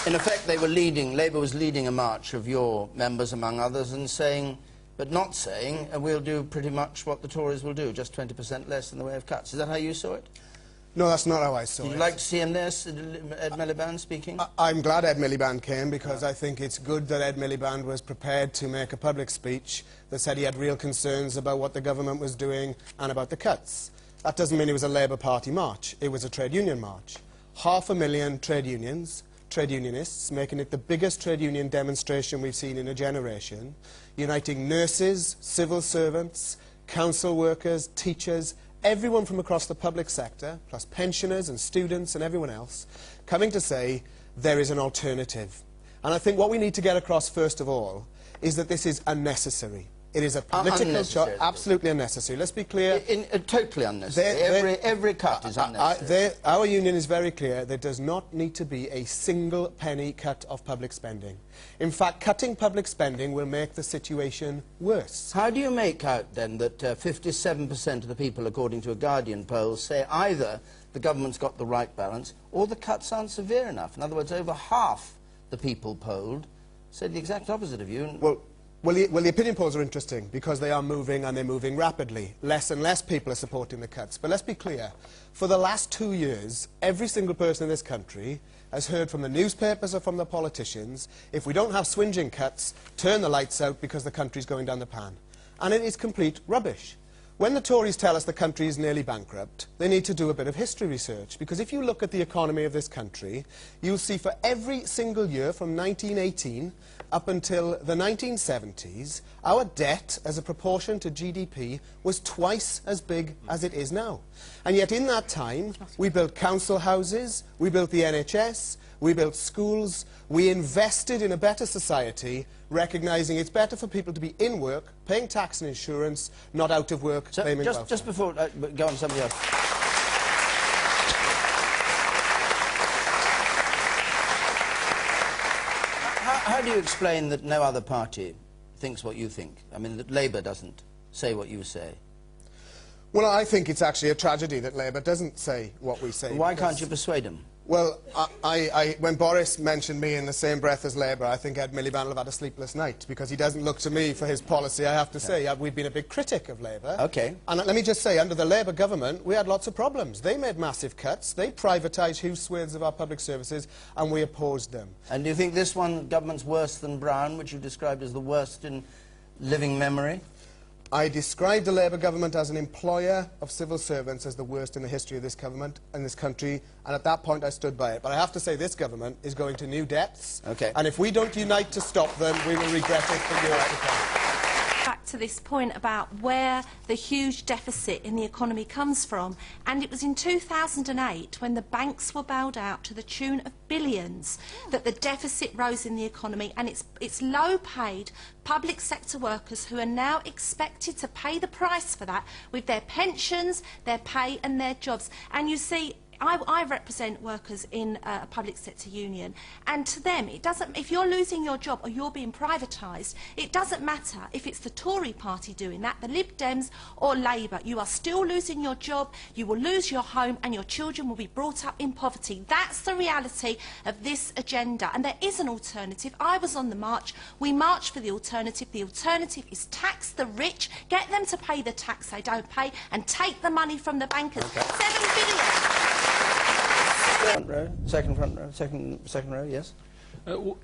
In effect, Labour was leading a march of your members, among others, and saying, but not saying, we'll do pretty much what the Tories will do, just 20% less in the way of cuts. Is that how you saw it? No, that's not how I saw it. Would you like to see him there, Ed Miliband speaking? I'm glad Ed Miliband came, because I think it's good that Ed Miliband was prepared to make a public speech that said he had real concerns about what the government was doing and about the cuts. That doesn't mean it was a Labour Party march. It was a trade union march. 500,000 trade unionists, making it the biggest trade union demonstration we've seen in a generation, uniting nurses, civil servants, council workers, teachers, everyone from across the public sector, plus pensioners and students and everyone else, coming to say there is an alternative. And I think what we need to get across, first of all, is that this is unnecessary. It is a political choice, absolutely unnecessary. Let's be clear. Totally unnecessary. Every cut is unnecessary. Our union is very clear. There does not need to be a single penny cut of public spending. In fact, cutting public spending will make the situation worse. How do you make out, then, that 57% of the people, according to a Guardian poll, say either the government's got the right balance or the cuts aren't severe enough? In other words, over half the people polled said the exact opposite of you. Well, the opinion polls are interesting because they are moving, and they're moving rapidly. Less and less people are supporting the cuts. But let's be clear. For the last 2 years, every single person in this country has heard from the newspapers or from the politicians, if we don't have swinging cuts, turn the lights out because the country's going down the pan. And it is complete rubbish. When the Tories tell us the country is nearly bankrupt, they need to do a bit of history research, because if you look at the economy of this country, you'll see for every single year from 1918 up until the 1970s, our debt as a proportion to GDP was twice as big as it is now. And yet in that time, we built council houses, we built the NHS, we built schools, we invested in a better society, recognising it's better for people to be in work, paying tax and insurance, not out of work, claiming welfare. Just before, go on to somebody else. How do you explain that no other party thinks what you think? I mean, that Labour doesn't say what you say? Well, I think it's actually a tragedy that Labour doesn't say what we say. Why can't you persuade them? Well, when Boris mentioned me in the same breath as Labour, I think Ed Miliband will have had a sleepless night, because he doesn't look to me for his policy, I have to say. We've been a big critic of Labour. Okay. And let me just say, under the Labour government, we had lots of problems. They made massive cuts, they privatised huge swathes of our public services, and we opposed them. And do you think this one government's worse than Brown, which you described as the worst in living memory? I described the Labour government as an employer of civil servants as the worst in the history of this government and this country, and at that point I stood by it. But I have to say this government is going to new depths, and if we don't unite to stop them, we will regret it for years to come. Back to this point about where the huge deficit in the economy comes from, and it was in 2008 when the banks were bailed out to the tune of billions that the deficit rose in the economy, and it's low-paid public sector workers who are now expected to pay the price for that with their pensions, their pay and their jobs. And you see, I represent workers in a public sector union, and to them, it doesn't, if you're losing your job or you're being privatised, it doesn't matter if it's the Tory party doing that, the Lib Dems or Labour. You are still losing your job, you will lose your home, and your children will be brought up in poverty. That's the reality of this agenda, and there is an alternative. I was on the march. We marched for the alternative. The alternative is tax the rich, get them to pay the tax they don't pay, and take the money from the bankers. Okay. 7 billion. Front row, second row, second row, yes.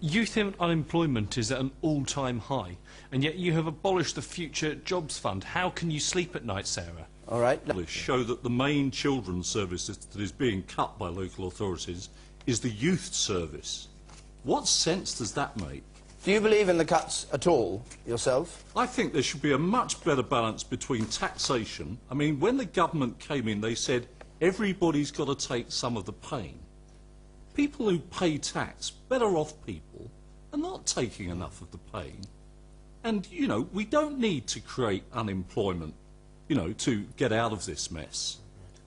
Youth unemployment is at an all-time high, and yet you have abolished the Future Jobs Fund. How can you sleep at night, Sarah? All right. Show that the main children's service that is being cut by local authorities is the youth service. What sense does that make? Do you believe in the cuts at all, yourself? I think there should be a much better balance between taxation. I mean, when the government came in, they said everybody's got to take some of the pain. People who pay tax, better off people, are not taking enough of the pain. And, you know, we don't need to create unemployment, you know, to get out of this mess.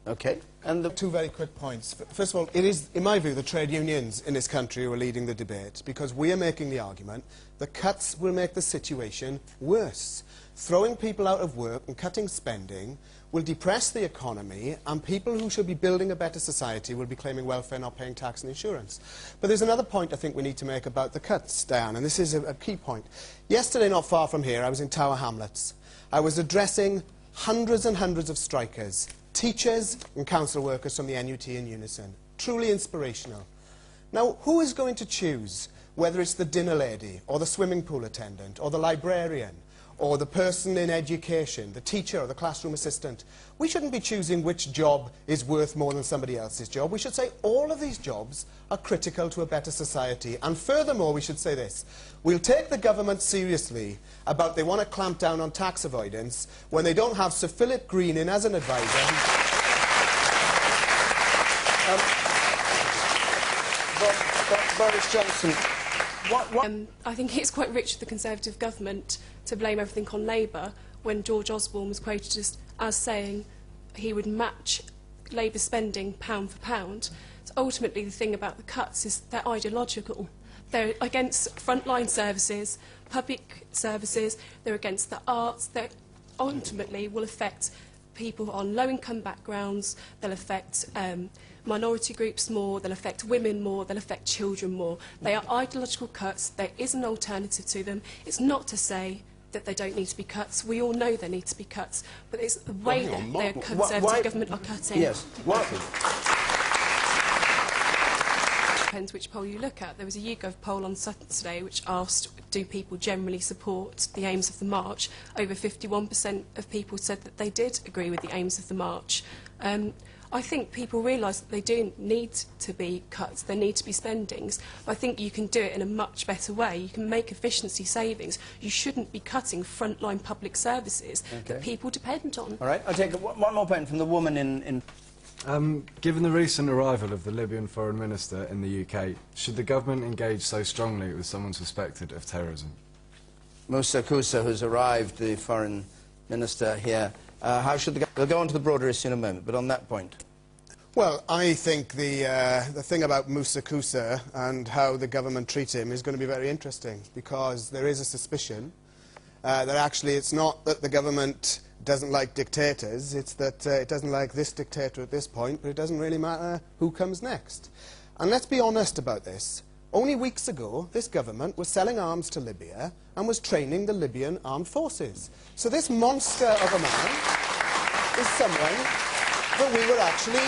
Okay. And the... Two very quick points. First of all, it is, in my view, the trade unions in this country who are leading the debate, because we are making the argument that cuts will make the situation worse. Throwing people out of work and cutting spending will depress the economy, and people who should be building a better society will be claiming welfare, not paying tax and insurance. But there's another point I think we need to make about the cuts, Diane, and this is a key point. Yesterday, not far from here, I was in Tower Hamlets. I was addressing hundreds and hundreds of strikers, teachers and council workers from the NUT in unison. Truly inspirational. Now, who is going to choose whether it's the dinner lady or the swimming pool attendant or the librarian or the person in education, the teacher or the classroom assistant? We shouldn't be choosing which job is worth more than somebody else's job. We should say all of these jobs are critical to a better society. And furthermore, we should say this. We'll take the government seriously about they want to clamp down on tax avoidance when they don't have Sir Philip Green in as an advisor. Boris Johnson, I think it's quite rich of the Conservative government to blame everything on Labour when George Osborne was quoted as saying he would match Labour spending pound for pound. So ultimately, the thing about the cuts is they're ideological. They're against frontline services, public services, they're against the arts, they ultimately will affect people on low-income backgrounds, they'll affect minority groups more, they'll affect women more, they'll affect children more. They are ideological cuts, there is an alternative to them. It's not to say that they don't need to be cuts. We all know there need to be cuts, but it's the way that the Conservative government are cutting. Yes. Why? Depends which poll you look at. There was a YouGov poll on Saturday which asked, do people generally support the aims of the march? Over 51% of people said that they did agree with the aims of the march. I think people realise that they do need to be cuts, there need to be spendings, but I think you can do it in a much better way. You can make efficiency savings. You shouldn't be cutting frontline public services that people depend on. All right, I'll take one more point from the woman in... Given the recent arrival of the Libyan Foreign Minister in the UK, should the government engage so strongly with someone suspected of terrorism? Moussa Koussa, who's arrived, the Foreign Minister here, how should the... We'll go on to the broader issue in a moment, but on that point... Well, I think the thing about Moussa Koussa and how the government treat him is going to be very interesting, because there is a suspicion that actually it's not that the government doesn't like dictators, it's that it doesn't like this dictator at this point, but it doesn't really matter who comes next. And let's be honest about this. Only weeks ago, this government was selling arms to Libya and was training the Libyan armed forces. So this monster of a man is someone that we were actually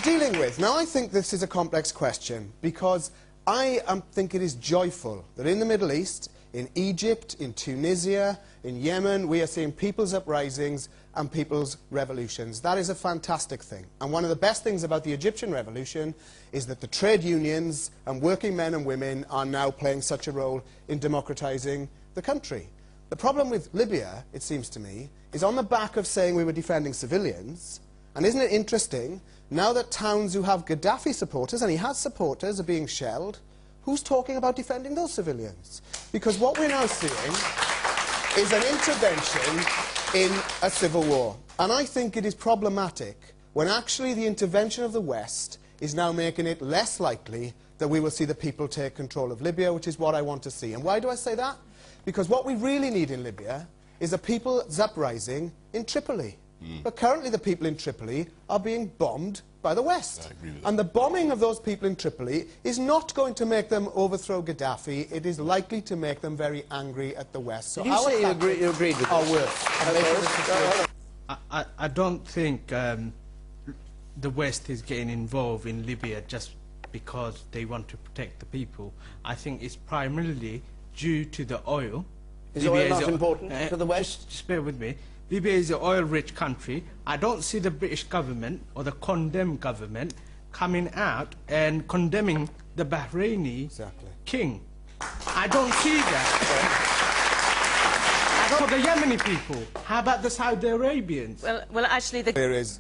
dealing with. Now, I think this is a complex question, because I think it is joyful that in the Middle East, in Egypt, in Tunisia, in Yemen, we are seeing people's uprisings and people's revolutions. That is a fantastic thing. And one of the best things about the Egyptian revolution is that the trade unions and working men and women are now playing such a role in democratizing the country. The problem with Libya, it seems to me, is on the back of saying we were defending civilians. And isn't it interesting, now that towns who have Gaddafi supporters, and he has supporters, are being shelled, who's talking about defending those civilians? Because what we're now seeing is an intervention in a civil war. And I think it is problematic when actually the intervention of the West is now making it less likely that we will see the people take control of Libya, which is what I want to see. And why do I say that? Because what we really need in Libya is a people's uprising in Tripoli. But currently the people in Tripoli are being bombed by the West. I agree with and the bombing of those people in Tripoli is not going to make them overthrow Gaddafi. It is likely to make them very angry at the West. So Did you say you agreed with our this? work. I don't think the West is getting involved in Libya just because they want to protect the people. I think it's primarily due to the oil. Is oil not important to the West? Just bear with me. Libya is an oil-rich country. I don't see the British government or the condemned government coming out and condemning the Bahraini king. I don't see that. For the Yemeni people, how about the Saudi Arabians? Well, actually,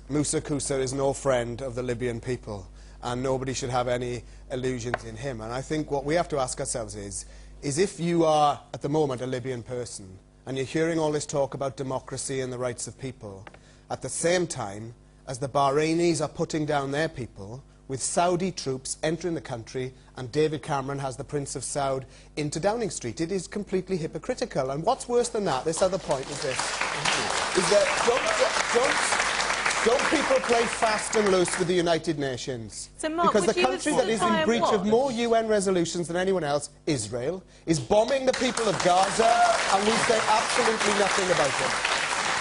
Moussa Koussa is no friend of the Libyan people, and nobody should have any illusions in him. And I think what we have to ask ourselves is if you are, at the moment, a Libyan person, and you're hearing all this talk about democracy and the rights of people, at the same time, as the Bahrainis are putting down their people, with Saudi troops entering the country, and David Cameron has the Prince of Saud into Downing Street. It is completely hypocritical. And what's worse than that, this other point is this, is that don't people play fast and loose with the United Nations? So, Mark, because the would you country have that is stood by in breach and of more UN resolutions than anyone else, Israel, is bombing the people of Gaza, and we say absolutely nothing about it.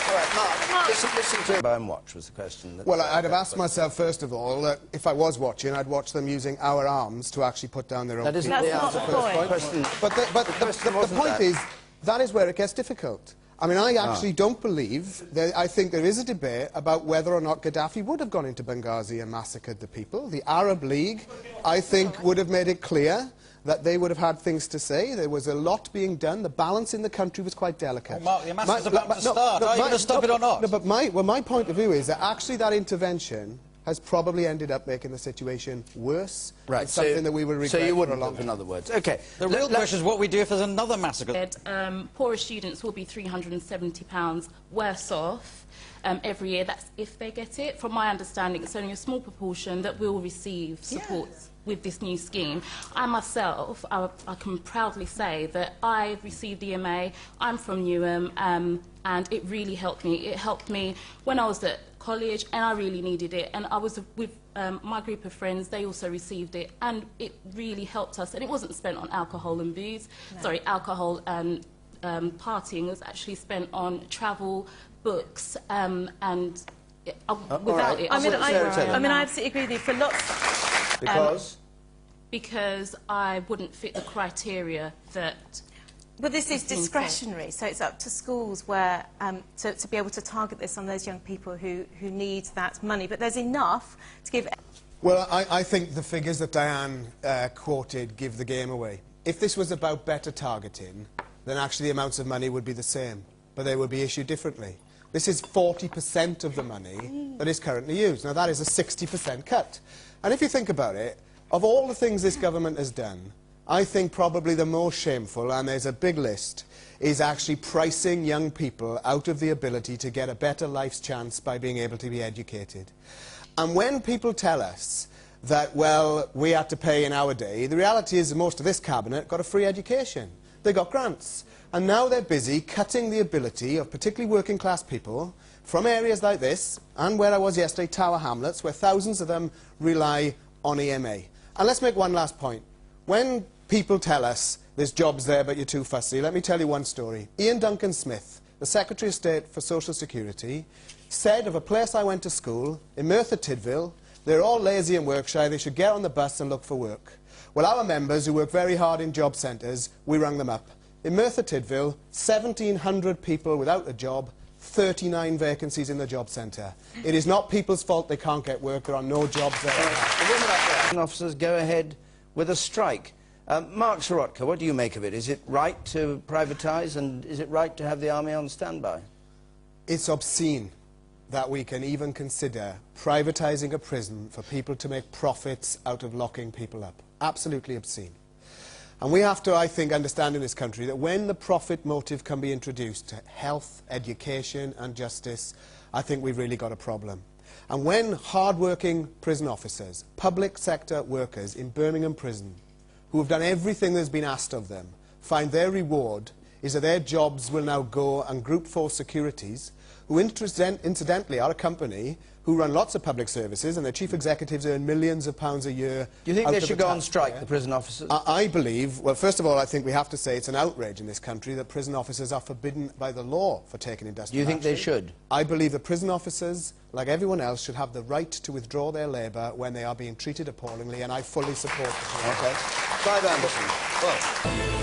All right, Mark, listen to By and watch was the question. Well, I'd have asked myself, first of all, if I was watching, I'd watch them using our arms to actually put down their own That isn't people. the That's answer. not the point. Question. But the point is, that is where it gets difficult. I mean, I actually don't believe that. I think there is a debate about whether or not Gaddafi would have gone into Benghazi and massacred the people. The Arab League, I think, would have made it clear that they would have had things to say. There was a lot being done. The balance in the country was quite delicate. Well, Mark, the massacre's about to start. Are you going to stop it or not? No, but my point of view is that actually that intervention has probably ended up making the situation worse. Right, It's something that we will regret so you for a wouldn't, long time. in other words. OK. The real question is what we do if there's another massacre. Poorer students will be £370 worse off every year. That's if they get it. From my understanding, it's only a small proportion that will receive support with this new scheme. I myself, I can proudly say that I received EMA. I'm from Newham, and it really helped me. It helped me when I was at college, and I really needed it. And I was with my group of friends. They also received it, and it really helped us. And it wasn't spent on alcohol and booze. No. Sorry, alcohol and partying. It was actually spent on travel, books, and without it. I mean, I absolutely agree with you. For lots. Because I wouldn't fit the criteria that. But this is discretionary, so it's up to schools where to be able to target this on those young people who need that money. But there's enough to give. Well, I think the figures that Diane quoted give the game away. If this was about better targeting, then actually the amounts of money would be the same, but they would be issued differently. This is 40% of the money that is currently used. Now, that is a 60% cut. And if you think about it, of all the things this government has done, I think probably the most shameful, and there's a big list, is actually pricing young people out of the ability to get a better life's chance by being able to be educated. And when people tell us that, well, we had to pay in our day, the reality is that most of this cabinet got a free education. They got grants. And now they're busy cutting the ability of particularly working class people from areas like this, and where I was yesterday, Tower Hamlets, where thousands of them rely on EMA. And let's make one last point. When people tell us there's jobs there but you're too fussy, let me tell you one story. Ian Duncan Smith, the Secretary of State for Social Security, said of a place I went to school, in Merthyr Tydfil, they're all lazy and work shy, they should get on the bus and look for work. Well, our members who work very hard in job centres, we rang them up. In Merthyr Tydfil, 1,700 people without a job, 39 vacancies in the job centre. It is not people's fault they can't get work, there are no jobs there. The women up there, officers go ahead with a strike. Mark Sorotka, what do you make of it? Is it right to privatise, and is it right to have the army on standby? It's obscene that we can even consider privatising a prison for people to make profits out of locking people up. Absolutely obscene. And we have to, I think, understand in this country that when the profit motive can be introduced to health, education and justice, I think we've really got a problem. And when hard-working prison officers, public sector workers in Birmingham Prison, who have done everything that's been asked of them, find their reward is that their jobs will now go and Group 4 Securities, who incidentally are a company who run lots of public services, and their chief executives earn millions of pounds a year. Do you think they should go on strike, the prison officers? I believe, well, first of all, I think we have to say it's an outrage in this country that prison officers are forbidden by the law for taking industrial Do you think action. they should? I believe that prison officers, like everyone else, should have the right to withdraw their labour when they are being treated appallingly, and I fully support the OK. Clive Anderson. Well,